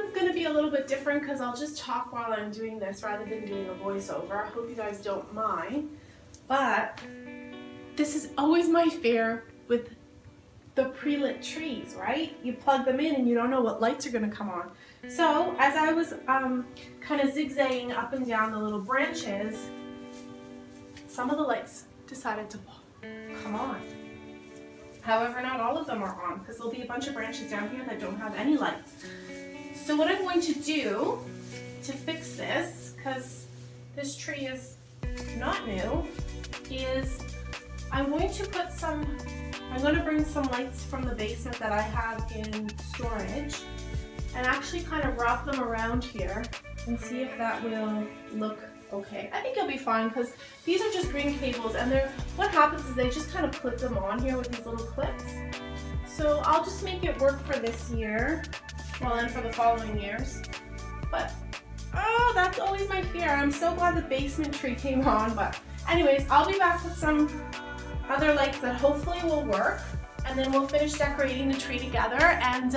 one's gonna be a little bit different because I'll just talk while I'm doing this rather than doing a voiceover. I hope you guys don't mind. But this is always my fear with the pre-lit trees, right? You plug them in and you don't know what lights are gonna come on. So as I was kind of zigzagging up and down the little branches, some of the lights decided to come on. However, not all of them are on because there'll be a bunch of branches down here that don't have any lights. So what I'm going to do to fix this, because this tree is not new, is I'm going to bring some lights from the basement that I have in storage and actually kind of wrap them around here and see if that will look okay. I think it'll be fine because these are just green cables, and what happens is they just kind of clip them on here with these little clips. So I'll just make it work for this year, well, and for the following years. But oh, that's always my fear. I'm so glad the basement tree came on. But anyways, I'll be back with some other lights that hopefully will work, and then we'll finish decorating the tree together. And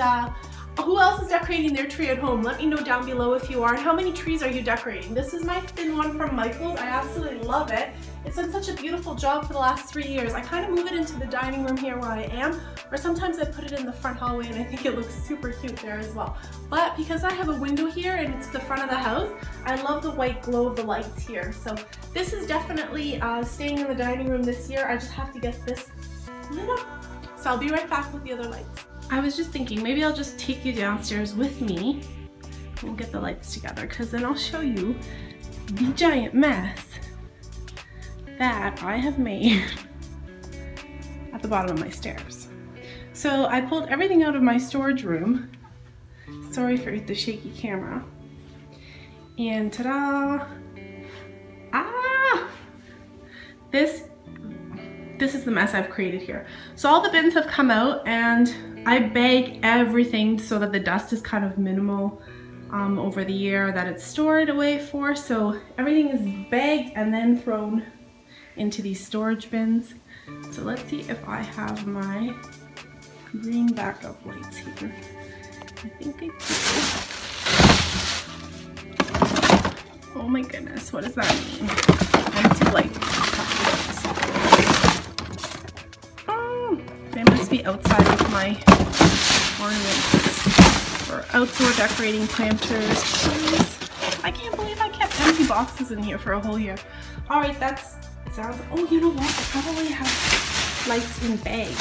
who else is decorating their tree at home? Let me know down below if you are. And how many trees are you decorating? This is my thin one from Michael's. I absolutely love it. It's done such a beautiful job for the last 3 years. I kind of move it into the dining room here where I am, or sometimes I put it in the front hallway and I think it looks super cute there as well. But because I have a window here and it's the front of the house, I love the white glow of the lights here. So this is definitely staying in the dining room this year. I just have to get this lit up. So I'll be right back with the other lights. I was just thinking maybe I'll just take you downstairs with me and we'll get the lights together, because then I'll show you the giant mess that I have made at the bottom of my stairs. So I pulled everything out of my storage room. Sorry for the shaky camera. And ta-da! Ah! This is the mess I've created here. So all the bins have come out and I bag everything so that the dust is kind of minimal over the year that it's stored away for. So everything is bagged and then thrown into these storage bins. So let's see if I have my green backup lights here. I think I do. Oh my goodness, what does that mean? I have to like they must be outside with my ornaments or outdoor decorating planters. Please. I can't believe I kept empty boxes in here for a whole year. Alright, that's sounds. Oh, you know what? I probably have lights in bags.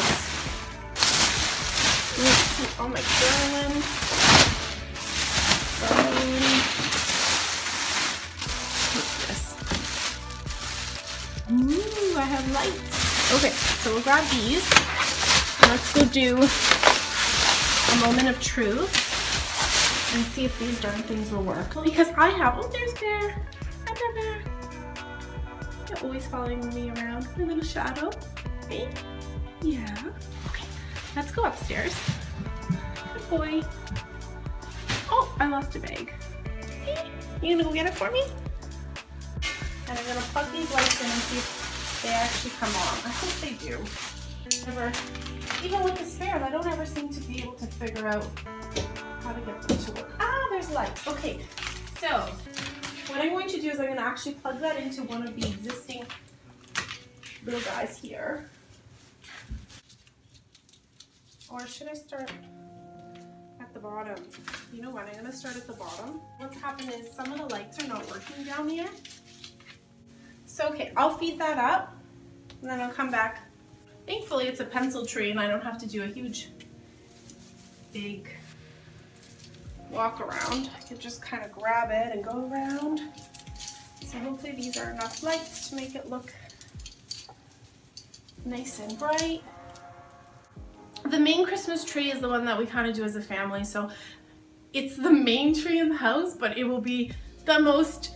Let's see. Oh, my garland. What's this? Ooh, I have lights. Okay, so we'll grab these. Let's go do a moment of truth and see if these darn things will work. Because I have, oh, there's Bear. Hi there, Bear. You're always following me around. My little shadow. Hey? Yeah. Okay, let's go upstairs. Good boy. Oh, I lost a bag. Hey, you gonna go get it for me? And I'm gonna plug these lights in and see if they actually come on. I hope they do. Even with the spares, I don't ever seem to be able to figure out how to get them to work. Ah, there's lights. Okay, so what I'm going to do is I'm going to actually plug that into one of the existing little guys here. Or should I start at the bottom? You know what, I'm going to start at the bottom. What's happened is some of the lights are not working down here. So okay, I'll feed that up and then I'll come back. Thankfully it's a pencil tree and I don't have to do a huge, big walk around. I can just kind of grab it and go around. So hopefully these are enough lights to make it look nice and bright. The main Christmas tree is the one that we kind of do as a family. So it's the main tree in the house, but it will be the most,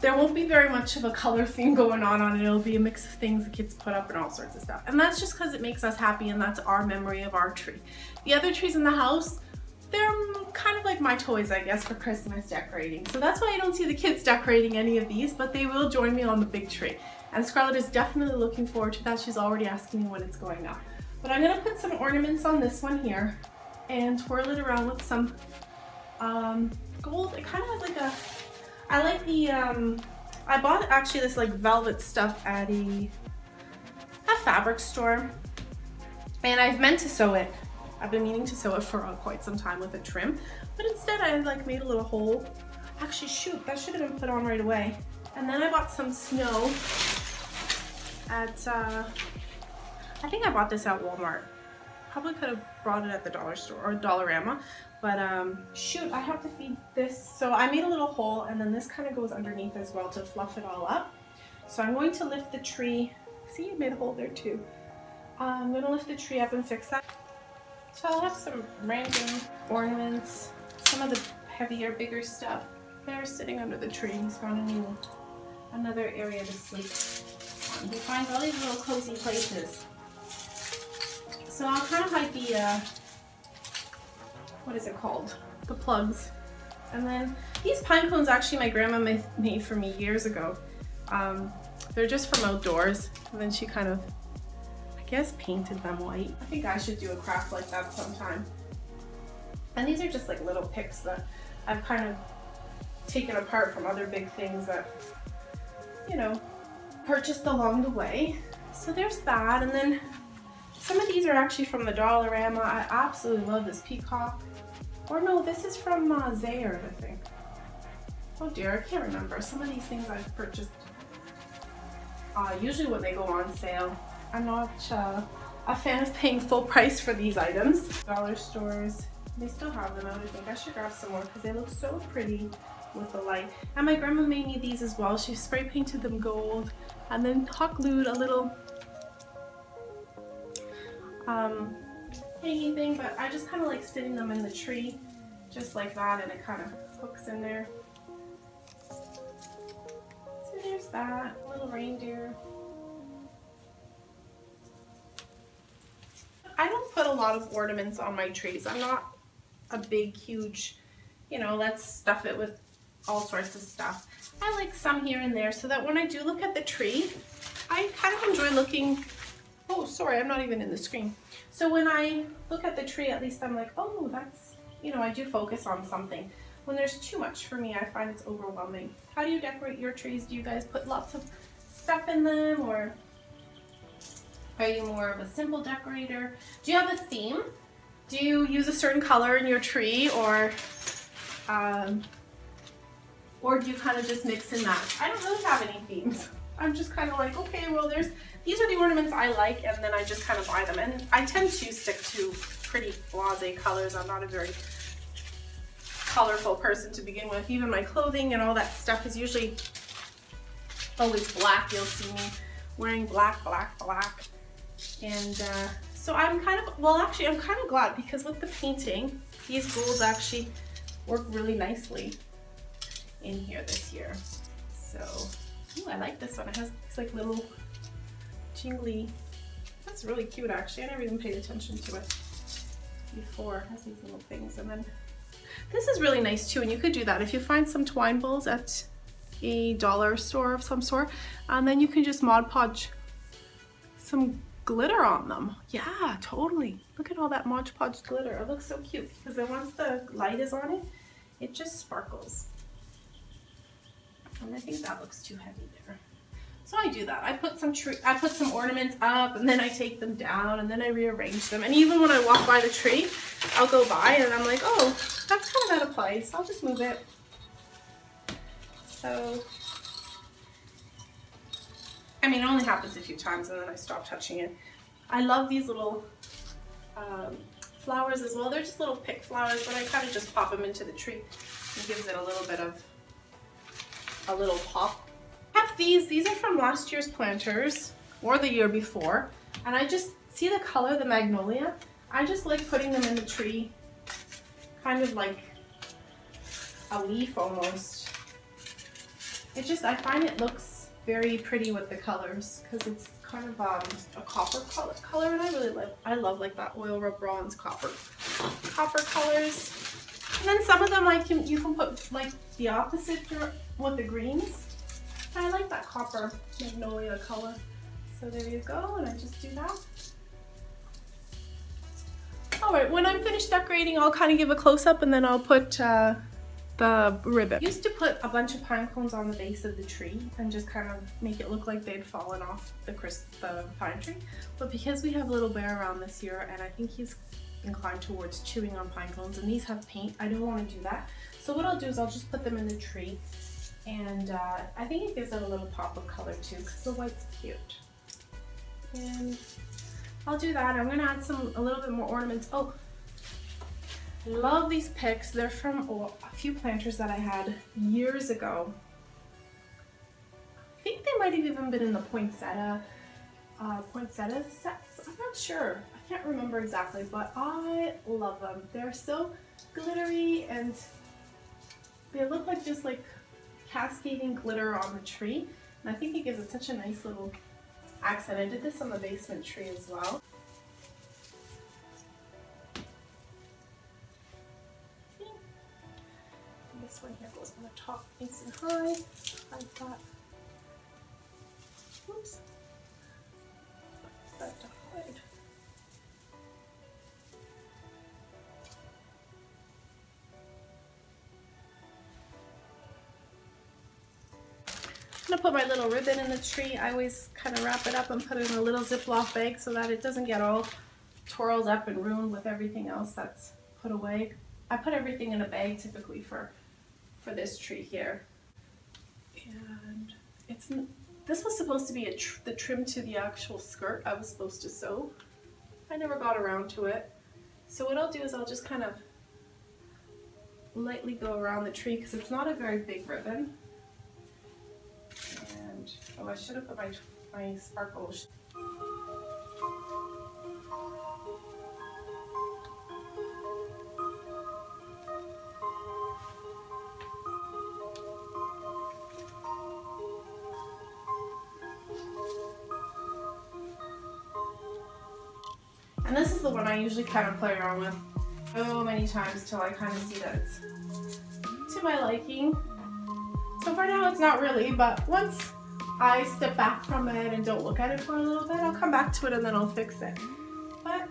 there won't be very much of a color theme going on it. It'll be a mix of things the kids put up and all sorts of stuff. And that's just because it makes us happy and that's our memory of our tree. The other trees in the house, they're kind of like my toys, I guess, for Christmas decorating. So that's why I don't see the kids decorating any of these, but they will join me on the big tree. And Scarlett is definitely looking forward to that. She's already asking me when it's going up. But I'm gonna put some ornaments on this one here and twirl it around with some gold. It kind of has like a, I like the, I bought actually this like velvet stuff at a fabric store, and I've meant to sew it. I've been meaning to sew it for quite some time with a trim, but instead I like made a little hole. Actually, shoot, that should have been put on right away. And then I bought some snow at, I think I bought this at Walmart. Probably could have brought it at the dollar store or Dollarama, but shoot, I have to feed this. So I made a little hole, and then this kind of goes underneath as well to fluff it all up. So I'm going to lift the tree. See, I made a hole there too. I'm going to lift the tree up and fix that. So I'll have some random ornaments, some of the heavier, bigger stuff. They're sitting under the tree. He's found another area to sleep. He finds all these little cozy places. So I'll kind of hide the, what is it called? The plugs. And then these pine cones actually my grandma made for me years ago. They're just from outdoors. And then she kind of, I guess, painted them white. I think I should do a craft like that sometime. And these are just like little picks that I've kind of taken apart from other big things that, you know, purchased along the way. So there's that. And then some of these are actually from the Dollarama. I absolutely love this peacock. Or no, this is from Zayard, I think. Oh dear, I can't remember. Some of these things I've purchased usually when they go on sale. I'm not a fan of paying full price for these items. Dollar stores, they still have them out. I think I should grab some more because they look so pretty with the light. And my grandma made me these as well. She spray painted them gold and then hot glued a little hanging thing, but I just kind of like sitting them in the tree just like that, and it kind of hooks in there. So there's that little reindeer. I don't put a lot of ornaments on my trees. I'm not a big, huge, you know, let's stuff it with all sorts of stuff. I like some here and there so that when I do look at the tree, I kind of enjoy looking. Oh, sorry, I'm not even in the screen. So when I look at the tree, at least I'm like, oh, that's, you know, I do focus on something. When there's too much for me, I find it's overwhelming. How do you decorate your trees? Do you guys put lots of stuff in them, or are you more of a simple decorator? Do you have a theme? Do you use a certain color in your tree, or do you kind of just mix and match? I don't really have any themes. I'm just kind of like, okay, well, these are the ornaments I like, and then I just kind of buy them. And I tend to stick to pretty blasé colors. I'm not a very colorful person to begin with. Even my clothing and all that stuff is usually always black. You'll see me wearing black, black, black. And so I'm kind of, well, actually, I'm kind of glad, because with the painting, these golds actually work really nicely in here this year. So, ooh, I like this one. It has these like little jingly, that's really cute actually. I never even paid attention to it before. It has these little things. And then this is really nice too, and you could do that if you find some twine balls at a dollar store of some sort, and then you can just Mod Podge some glitter on them. Yeah, totally. Look at all that Mod Podge glitter. It looks so cute, because then once the light is on it, it just sparkles. And I think that looks too heavy there. So I do that. I put some ornaments up, and then I take them down, and then I rearrange them. And even when I walk by the tree, I'll go by and I'm like, oh, that's kind of out of place. I'll just move it. So, I mean, it only happens a few times and then I stop touching it. I love these little flowers as well. They're just little pick flowers, but I kind of just pop them into the tree. It gives it a little bit of a little pop. I have these are from last year's planters or the year before, and I just see the color, the magnolia. I just like putting them in the tree, kind of like a leaf almost. It just, I find it looks very pretty with the colors, because it's kind of a copper color, and I love like that oil rub bronze copper colors. And then some of them you can put like the opposite with the greens. I like that copper magnolia color. So there you go, and I just do that. All right, when I'm finished decorating, I'll kind of give a close-up and then I'll put the ribbon. I used to put a bunch of pine cones on the base of the tree and just kind of make it look like they'd fallen off the pine tree. But because we have little bear around this year and I think he's inclined towards chewing on pine cones and these have paint, I don't want to do that. So what I'll do is I'll just put them in the tree, and I think it gives it a little pop of color too because the white's cute. And I'll do that. I'm going to add a little bit more ornaments. Oh, love these picks. They're from a few planters that I had years ago. I think they might have even been in the poinsettia sets. I'm not sure. I can't remember exactly, but I love them. They're so glittery and they look like just like cascading glitter on the tree. And I think it gives it such a nice little accent. I did this on the basement tree as well. This one here goes on the top nice and high. I've got, oops, that to hide. I'm gonna put my little ribbon in the tree. I always kind of wrap it up and put it in a little Ziploc bag so that it doesn't get all twirled up and ruined with everything else that's put away. I put everything in a bag typically for this tree here. And this was supposed to be the trim to the actual skirt I was supposed to sew. I never got around to it. So what I'll do is I'll just kind of lightly go around the tree because it's not a very big ribbon. And, oh, I should have put my sparkles. And this is the one I usually kind of play around with so many times till I kind of see that it's to my liking. So for now it's not really, but once I step back from it and don't look at it for a little bit, I'll come back to it and then I'll fix it. But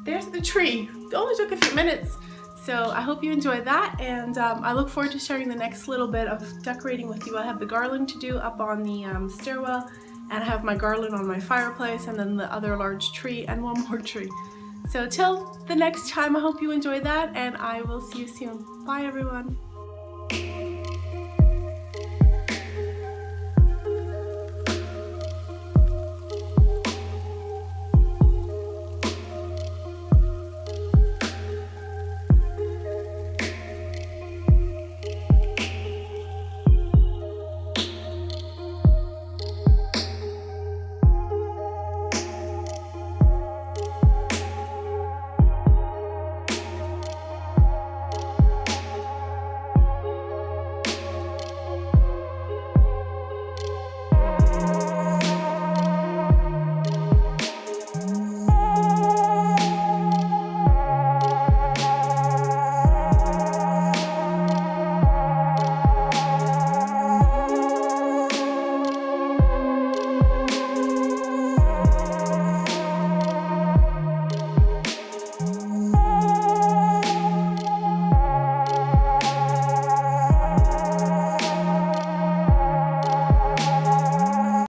there's the tree. It only took a few minutes. So I hope you enjoyed that, and I look forward to sharing the next little bit of decorating with you. I have the garland to do up on the stairwell, and I have my garland on my fireplace, and then the other large tree and one more tree. So till the next time, I hope you enjoyed that, and I will see you soon. Bye everyone.